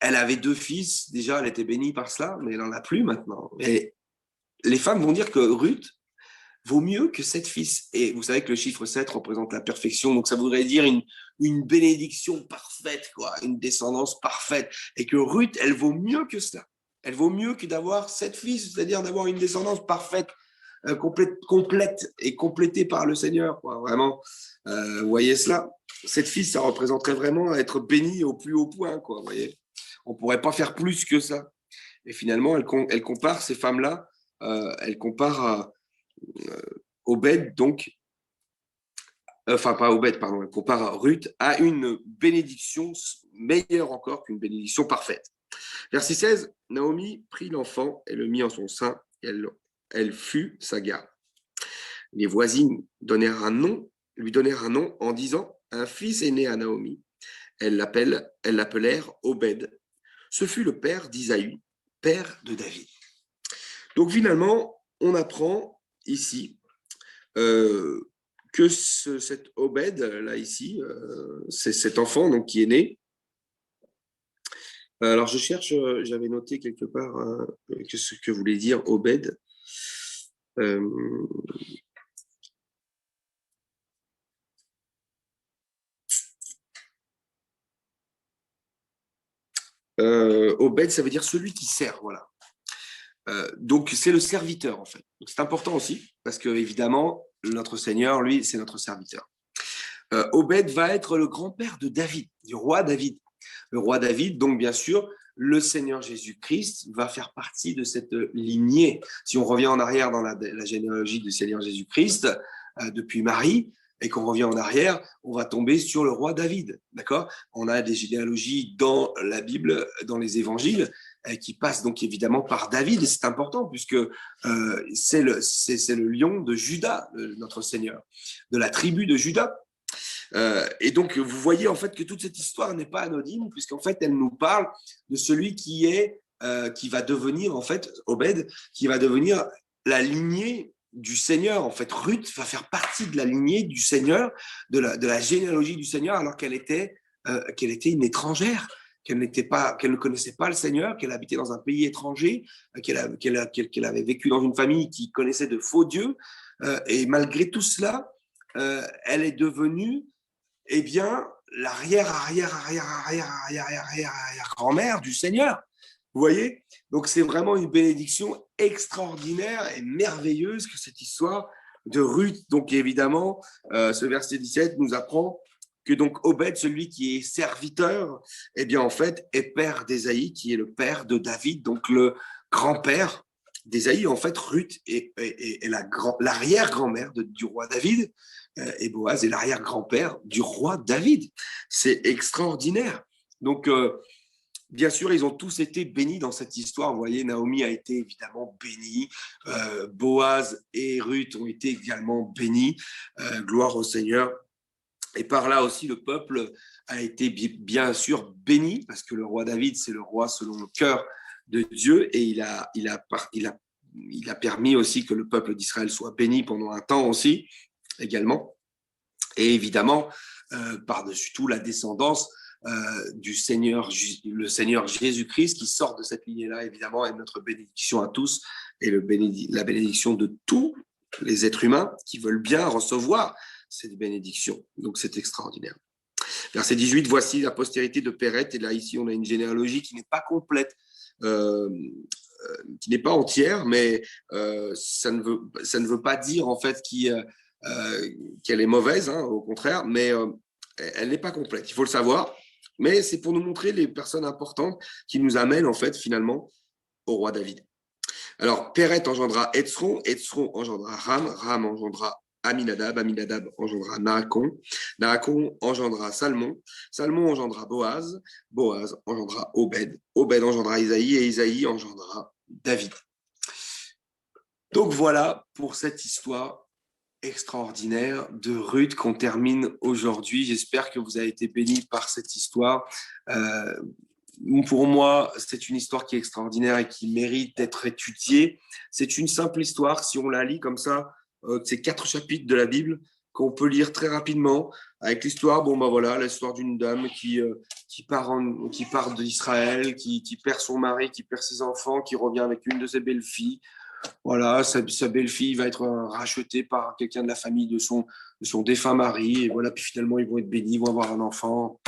Speaker 1: elle avait 2 fils, déjà, elle était bénie par cela, mais elle n'en a plus maintenant. Et les femmes vont dire que Ruth vaut mieux que 7 fils. Et vous savez que le chiffre 7 représente la perfection, donc ça voudrait dire une bénédiction parfaite, quoi, une descendance parfaite. Et que Ruth, elle vaut mieux que cela. Elle vaut mieux que d'avoir 7 fils, c'est-à-dire d'avoir une descendance parfaite, complète et complétée par le Seigneur, quoi. Vraiment, vous voyez cela. 7 fils, ça représenterait vraiment être béni au plus haut point, quoi, vous voyez. On ne pourrait pas faire plus que ça. Et finalement, elle compare ces femmes-là, elle compare à Obed, donc, enfin pas Obed, pardon, elle compare Ruth à une bénédiction meilleure encore qu'une bénédiction parfaite. Verset 16, Naomi prit l'enfant et le mit en son sein, et elle fut sa garde. Les voisines lui donnèrent un nom en disant, un fils est né à Naomi. Elles l'appelèrent Obed. Ce fut le père d'Isaïe, père de David. Donc finalement, on apprend ici que cet Obed, là ici, c'est cet enfant donc, qui est né. Alors je cherche, j'avais noté quelque part ce que voulait dire Obed. Obed, ça veut dire celui qui sert, voilà. Donc c'est le serviteur en fait. Donc, c'est important aussi parce que évidemment notre Seigneur, lui, c'est notre serviteur. Obed va être le grand-père de David, du roi David. Le roi David, donc bien sûr, le Seigneur Jésus-Christ va faire partie de cette lignée. Si on revient en arrière dans la généalogie du Seigneur Jésus-Christ, depuis Marie, et qu'on revient en arrière, on va tomber sur le roi David, d'accord? On a des généalogies dans la Bible, dans les évangiles, qui passent donc évidemment par David, et c'est important puisque c'est le lion de Juda, notre Seigneur, de la tribu de Juda. Et donc, vous voyez en fait que toute cette histoire n'est pas anodine, puisqu'en fait, elle nous parle de celui qui va devenir, en fait, Obed, qui va devenir la lignée du Seigneur. En fait, Ruth va faire partie de la lignée du Seigneur, de la généalogie du Seigneur, alors qu'elle était une étrangère, qu'elle ne connaissait pas le Seigneur, qu'elle habitait dans un pays étranger, qu'elle avait vécu dans une famille qui connaissait de faux dieux. Et malgré tout cela, elle est devenue eh bien, l'arrière-grand-mère du Seigneur. Vous voyez? Donc, c'est vraiment une bénédiction extraordinaire et merveilleuse que cette histoire de Ruth. Donc, évidemment, ce verset 17 nous apprend que donc Obed, celui qui est serviteur, eh bien, en fait, est père d'Ésaïe, qui est le père de David, donc le grand-père d'Ésaïe. En fait, Ruth est l'arrière-grand-mère du roi David. Et Boaz est l'arrière-grand-père du roi David. C'est extraordinaire. Donc, bien sûr, ils ont tous été bénis dans cette histoire. Vous voyez, Naomi a été évidemment bénie. Boaz et Ruth ont été également bénis. Gloire au Seigneur. Et par là aussi, le peuple a été bien sûr béni, parce que le roi David, c'est le roi selon le cœur de Dieu, et il a permis aussi que le peuple d'Israël soit béni pendant un temps aussi, également. Et évidemment, par-dessus tout, la descendance du Seigneur, le Seigneur Jésus-Christ qui sort de cette lignée-là, évidemment, est notre bénédiction à tous et la bénédiction de tous les êtres humains qui veulent bien recevoir cette bénédiction. Donc, c'est extraordinaire. Verset 18, voici la postérité de Péret. Et là, ici, on a une généalogie qui n'est pas complète, qui n'est pas entière, mais ça ne veut pas dire, en fait, qu'elle est mauvaise, hein, au contraire, mais elle n'est pas complète. Il faut le savoir. Mais c'est pour nous montrer les personnes importantes qui nous amènent, en fait, finalement, au roi David. Alors, Péret engendra Hetzron, Hetzron engendra Ram, Ram engendra Aminadab, Aminadab engendra Naakon, Naakon engendra Salmon, Salmon engendra Boaz, Boaz engendra Obed, Obed engendra Isaïe et Isaïe engendra David. Donc voilà pour cette histoire extraordinaire de Ruth qu'on termine aujourd'hui. J'espère que vous avez été bénis par cette histoire. Pour moi, c'est une histoire qui est extraordinaire et qui mérite d'être étudiée. C'est une simple histoire, si on la lit comme ça, c'est 4 chapitres de la Bible qu'on peut lire très rapidement, avec l'histoire, l'histoire d'une dame qui part d'Israël, qui perd son mari, qui perd ses enfants, qui revient avec une de ses belles-filles. Voilà, sa belle-fille va être rachetée par quelqu'un de la famille de son défunt mari, et voilà, puis finalement, ils vont être bénis, ils vont avoir un enfant.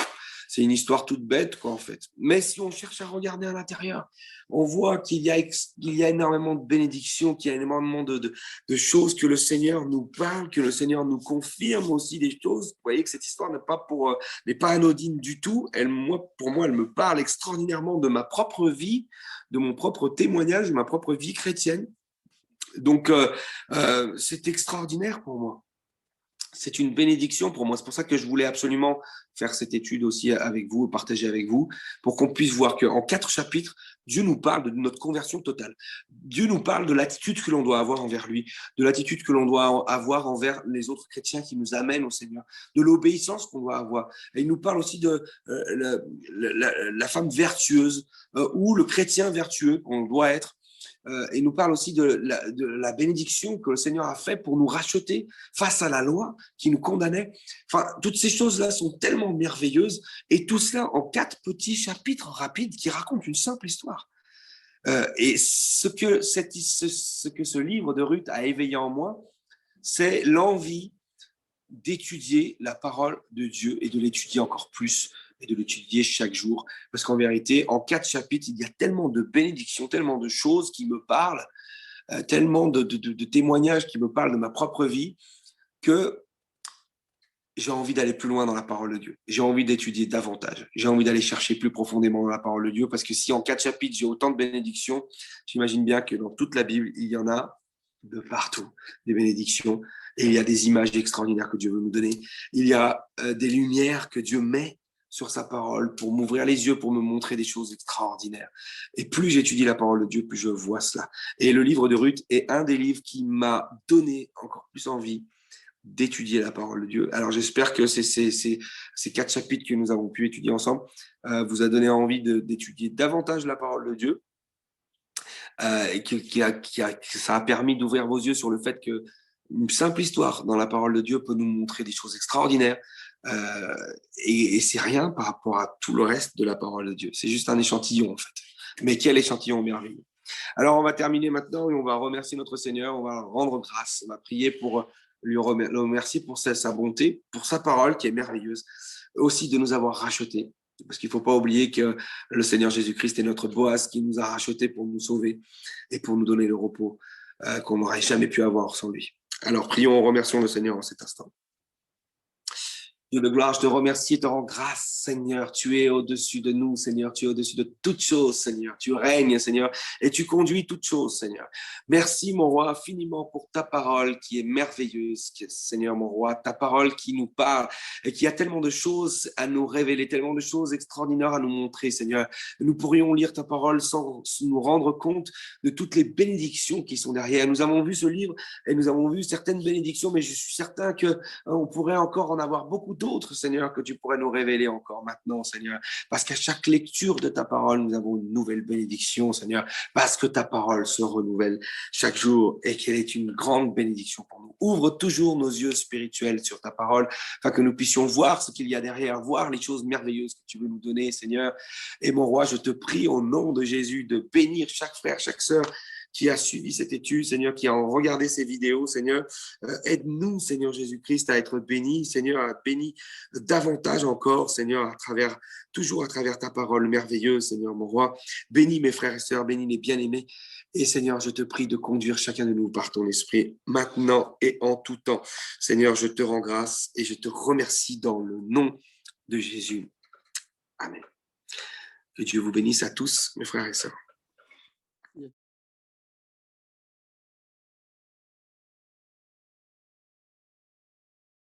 Speaker 1: C'est une histoire toute bête, quoi, en fait. Mais si on cherche à regarder à l'intérieur, on voit qu'il y a énormément de bénédictions, qu'il y a énormément de choses que le Seigneur nous parle, que le Seigneur nous confirme aussi des choses. Vous voyez que cette histoire n'est pas anodine du tout. Pour moi, elle me parle extraordinairement de ma propre vie, de mon propre témoignage, de ma propre vie chrétienne. Donc, c'est extraordinaire pour moi. C'est une bénédiction pour moi. C'est pour ça que je voulais absolument faire cette étude aussi avec vous, partager avec vous, pour qu'on puisse voir qu'en 4 chapitres, Dieu nous parle de notre conversion totale. Dieu nous parle de l'attitude que l'on doit avoir envers lui, de l'attitude que l'on doit avoir envers les autres chrétiens qui nous amènent au Seigneur, de l'obéissance qu'on doit avoir. Et il nous parle aussi de la femme vertueuse ou le chrétien vertueux qu'on doit être. Il nous parle aussi de la bénédiction que le Seigneur a fait pour nous racheter face à la loi qui nous condamnait. Enfin, toutes ces choses-là sont tellement merveilleuses et tout cela en 4 petits chapitres rapides qui racontent une simple histoire. Et ce que ce livre de Ruth a éveillé en moi, c'est l'envie d'étudier la parole de Dieu et de l'étudier encore plus et de l'étudier chaque jour. Parce qu'en vérité, en 4 chapitres, il y a tellement de bénédictions, tellement de choses qui me parlent, tellement de témoignages qui me parlent de ma propre vie, que j'ai envie d'aller plus loin dans la parole de Dieu. J'ai envie d'étudier davantage. J'ai envie d'aller chercher plus profondément dans la parole de Dieu, parce que si en 4 chapitres, j'ai autant de bénédictions, j'imagine bien que dans toute la Bible, il y en a de partout, des bénédictions. Et il y a des images extraordinaires que Dieu veut nous donner. Il y a des lumières que Dieu met sur sa parole pour m'ouvrir les yeux, pour me montrer des choses extraordinaires. Et plus j'étudie la parole de Dieu, plus je vois cela. Et le livre de Ruth est un des livres qui m'a donné encore plus envie d'étudier la parole de Dieu. Alors j'espère que ces 4 chapitres que nous avons pu étudier ensemble vous a donné envie d'étudier davantage la parole de Dieu. Et que ça a permis d'ouvrir vos yeux sur le fait que une simple histoire dans la parole de Dieu peut nous montrer des choses extraordinaires. Et c'est rien par rapport à tout le reste de la parole de Dieu. C'est juste un échantillon, en fait. Mais quel échantillon merveilleux. Alors, on va terminer maintenant et on va remercier notre Seigneur. On va rendre grâce. On va prier pour le remercier pour sa bonté, pour sa parole qui est merveilleuse. Aussi de nous avoir rachetés. Parce qu'il ne faut pas oublier que le Seigneur Jésus-Christ est notre Boaz qui nous a rachetés pour nous sauver et pour nous donner le repos qu'on n'aurait jamais pu avoir sans lui. Alors, prions, remercions le Seigneur en cet instant. Dieu de gloire, je te remercie et te rends grâce, Seigneur. Tu es au-dessus de nous, Seigneur. Tu es au-dessus de toutes choses, Seigneur. Tu règnes, Seigneur, et tu conduis toutes choses, Seigneur. Merci, mon roi, infiniment pour ta parole qui est merveilleuse, Seigneur, mon roi. Ta parole qui nous parle et qui a tellement de choses à nous révéler, tellement de choses extraordinaires à nous montrer, Seigneur. Nous pourrions lire ta parole sans nous rendre compte de toutes les bénédictions qui sont derrière. Nous avons vu ce livre et nous avons vu certaines bénédictions, mais je suis certain qu'on pourrait encore en avoir beaucoup d'autres, Seigneur, que tu pourrais nous révéler encore maintenant, Seigneur. Parce qu'à chaque lecture de ta parole, nous avons une nouvelle bénédiction, Seigneur, parce que ta parole se renouvelle chaque jour et qu'elle est une grande bénédiction pour nous. Ouvre toujours nos yeux spirituels sur ta parole, afin que nous puissions voir ce qu'il y a derrière, voir les choses merveilleuses que tu veux nous donner, Seigneur. Et mon roi, je te prie au nom de Jésus de bénir chaque frère, chaque sœur qui a suivi cette étude, Seigneur, qui a regardé ces vidéos, Seigneur. Aide-nous, Seigneur Jésus-Christ, à être bénis, Seigneur, à être bénis davantage encore, Seigneur, toujours à travers ta parole merveilleuse, Seigneur, mon roi. Bénis mes frères et sœurs, bénis les bien-aimés. Et Seigneur, je te prie de conduire chacun de nous par ton esprit, maintenant et en tout temps. Seigneur, je te rends grâce et je te remercie dans le nom de Jésus. Amen. Que Dieu vous bénisse à tous, mes frères et sœurs.